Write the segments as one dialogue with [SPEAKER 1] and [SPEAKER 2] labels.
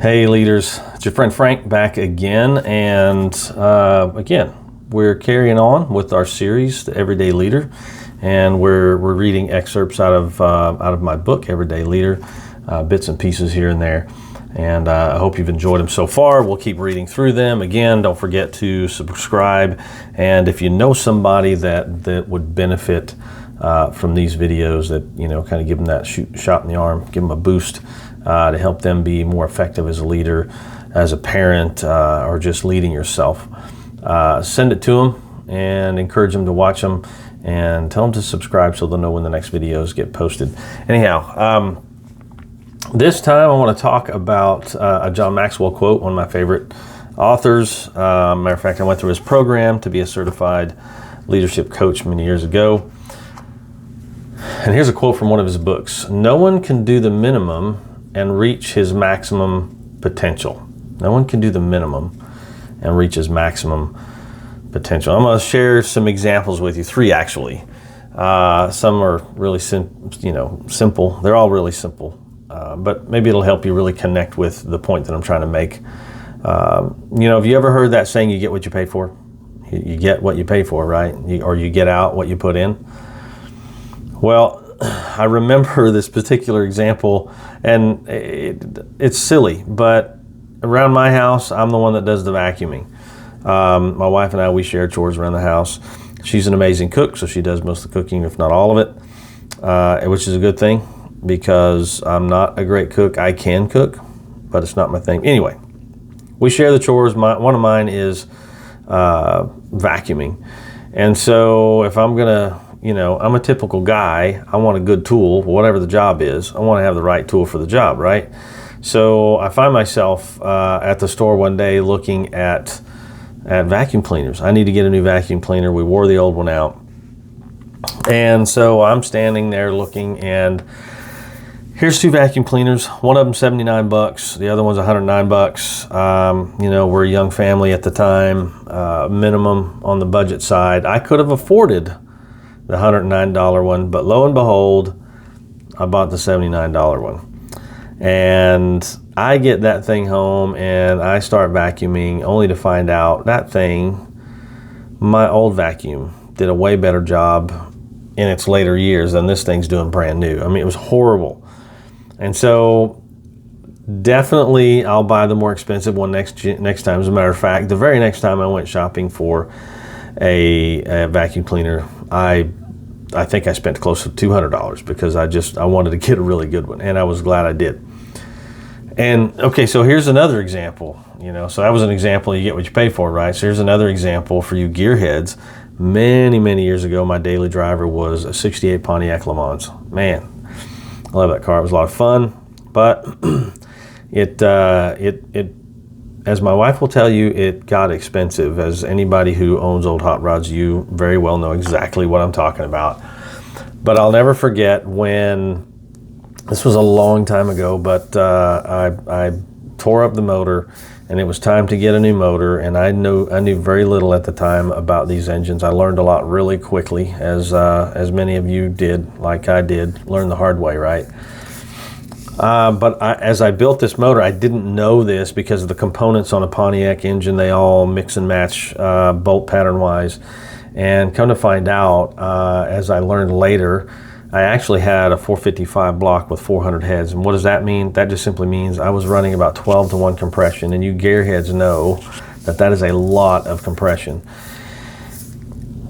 [SPEAKER 1] Hey leaders, it's your friend Frank back again, and again we're carrying on with our series, The Everyday Leader, and we're reading excerpts out of my book, Everyday Leader, bits and pieces here and there, and I hope you've enjoyed them so far. We'll keep reading through them. Again, don't forget to subscribe, and if you know somebody that would benefit from these videos, that kind of give them that shot in the arm, give them a boost. To help them be more effective as a leader, as a parent, or just leading yourself. Send it to them and encourage them to watch them, and tell them to subscribe so they'll know when the next videos get posted. Anyhow, this time I want to talk about a John Maxwell quote, one of my favorite authors. Matter of fact, I went through his program to be a certified leadership coach many years ago. And here's a quote from one of his books. "No one can do the minimum and reach his maximum potential." No one can do the minimum and reach his maximum potential. I'm going to share some examples with you, 3 actually. Some are really simple. They're all really simple, but maybe it'll help you really connect with the point that I'm trying to make. Have you ever heard that saying, you get what you pay for? You get what you pay for, right? Or you get out what you put in. Well, I remember this particular example, and it's silly, but around my house, I'm the one that does the vacuuming. My wife and I, we share chores around the house. She's an amazing cook, so she does most of the cooking, if not all of it, which is a good thing, because I'm not a great cook. I can cook, but it's not my thing. Anyway, we share the chores. One of mine is vacuuming. And so if I'm going to, I'm a typical guy. I want a good tool, whatever the job is. I want to have the right tool for the job, right? So I find myself at the store one day looking at vacuum cleaners. I need to get a new vacuum cleaner. We wore the old one out. And so I'm standing there looking, and here's 2 vacuum cleaners. One of them $79, the other one's $109. We're a young family at the time, minimum on the budget side. I could have afforded the $109 one, but lo and behold, I bought the $79 one. And I get that thing home and I start vacuuming, only to find out that thing, my old vacuum, did a way better job in its later years than this thing's doing brand new. I mean, it was horrible. And so definitely I'll buy the more expensive one next time. As a matter of fact, the very next time I went shopping for a vacuum cleaner, I think I spent close to $200 because I wanted to get a really good one, and I was glad I did. And okay, so here's another example. So that was an example, you get what you pay for, right? So here's another example for you gearheads. Many years ago, my daily driver was a '68 Pontiac Le Mans. Man, I love that car. It was a lot of fun, but it as my wife will tell you, it got expensive. As anybody who owns old hot rods, you very well know exactly what I'm talking about. But I'll never forget when, this was a long time ago, but I tore up the motor, and it was time to get a new motor, and I knew very little at the time about these engines. I learned a lot really quickly, as many of you did, like I did, learn the hard way, right? But as I built this motor, I didn't know this because of the components on a Pontiac engine. They all mix and match bolt pattern wise. And come to find out, as I learned later, I actually had a 455 block with 400 heads. And what does that mean? That just simply means I was running about 12 to 1 compression. And you gearheads know that is a lot of compression.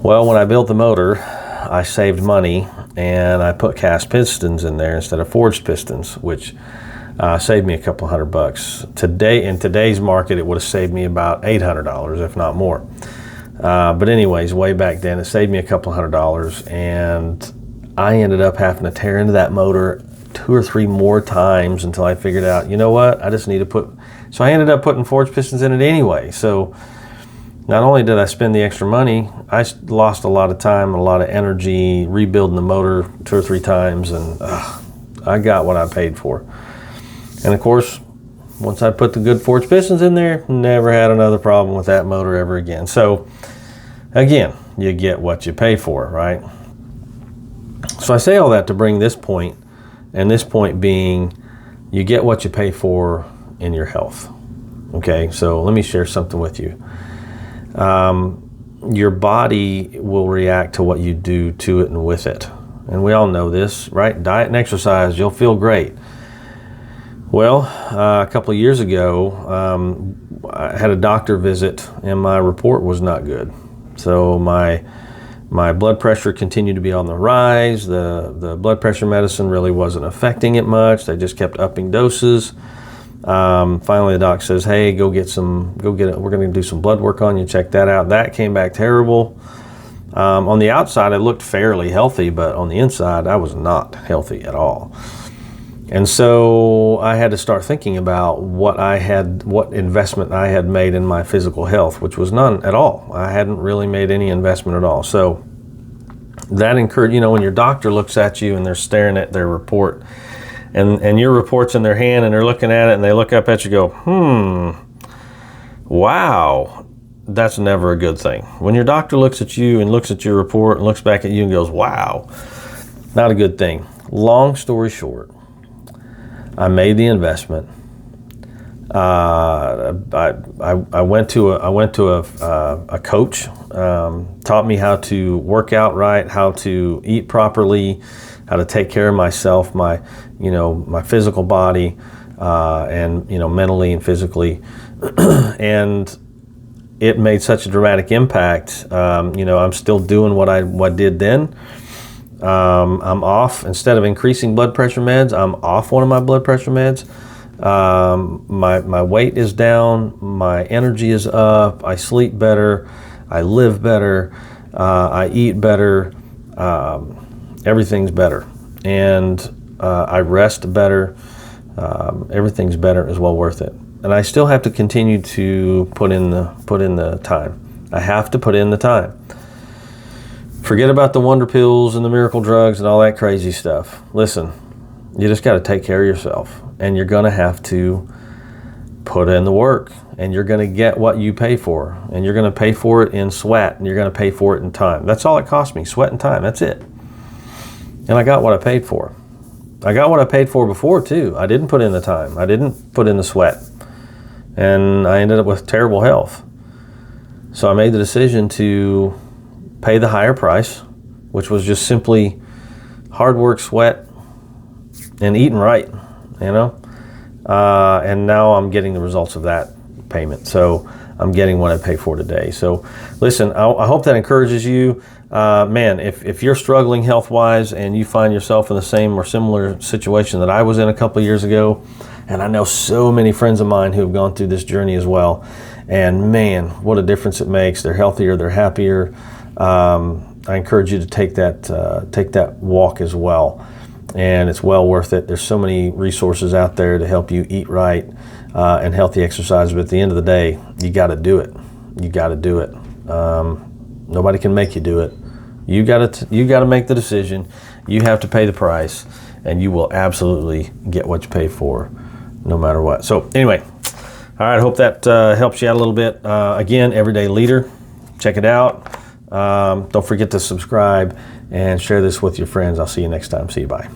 [SPEAKER 1] Well, when I built the motor, I saved money, and I put cast pistons in there instead of forged pistons, which saved me a couple $100. Today, in today's market, it would have saved me about $800, if not more. But anyways, way back then, it saved me a couple $100, and I ended up having to tear into that motor 2 or 3 more times until I figured out, you know what, I just need to put, so I ended up putting forged pistons in it anyway. So not only did I spend the extra money, I lost a lot of time, a lot of energy rebuilding the motor 2 or 3 times, and I got what I paid for. And of course, once I put the good forged pistons in there, never had another problem with that motor ever again. So again, you get what you pay for, right? So I say all that to bring this point, and this point being, you get what you pay for in your health. Okay, so let me share something with you. Your body will react to what you do to it and with it. And we all know this, right? Diet and exercise, you'll feel great. Well, a couple of years ago, I had a doctor visit and my report was not good. So my blood pressure continued to be on the rise. The blood pressure medicine really wasn't affecting it much. They just kept upping doses. Finally, the doc says, "Hey, go get it. We're going to do some blood work on you. Check that out." That came back terrible. On the outside, I looked fairly healthy, but on the inside, I was not healthy at all. And so I had to start thinking about what investment I had made in my physical health, which was none at all. I hadn't really made any investment at all. So that encouraged, when your doctor looks at you and they're staring at their report, and your report's in their hand and they're looking at it and they look up at you and go, wow, that's never a good thing. When your doctor looks at you and looks at your report and looks back at you and goes, wow, not a good thing. Long story short, I made the investment. I went to a coach, taught me how to work out right, how to eat properly, how to take care of myself, my physical body, and mentally and physically, and it made such a dramatic impact. I'm still doing what I did then. I'm off. Instead of increasing blood pressure meds, I'm off one of my blood pressure meds. My weight is down. My energy is up. I sleep better. I live better. I eat better. Everything's better. And I rest better. Everything's better. It's well worth it. And I still have to continue to put in the time. I have to put in the time. Forget about the wonder pills and the miracle drugs and all that crazy stuff. Listen, you just got to take care of yourself, and you're going to have to put in the work, and you're going to get what you pay for, and you're going to pay for it in sweat, and you're going to pay for it in time. That's all it cost me, sweat and time. That's it. And I got what I paid for. I got what I paid for before too. I didn't put in the time. I didn't put in the sweat, and I ended up with terrible health. So I made the decision to pay the higher price, which was just simply hard work, sweat, and eating right, and now I'm getting the results of that payment. So I'm getting what I pay for today. So listen, I hope that encourages you. Man, if you're struggling health-wise and you find yourself in the same or similar situation that I was in a couple of years ago, and I know so many friends of mine who have gone through this journey as well, and man, what a difference it makes. They're healthier, they're happier. I encourage you to take that walk as well, and it's well worth it. There's so many resources out there to help you eat right and healthy exercise, but at the end of the day, you got to do it. You got to do it. Nobody can make you do it. You got to make the decision. You have to pay the price, and you will absolutely get what you pay for, no matter what. So anyway, all right. I hope that helps you out a little bit. Again, Everyday Leader. Check it out. Don't forget to subscribe and share this with your friends. I'll see you next time. See you. Bye.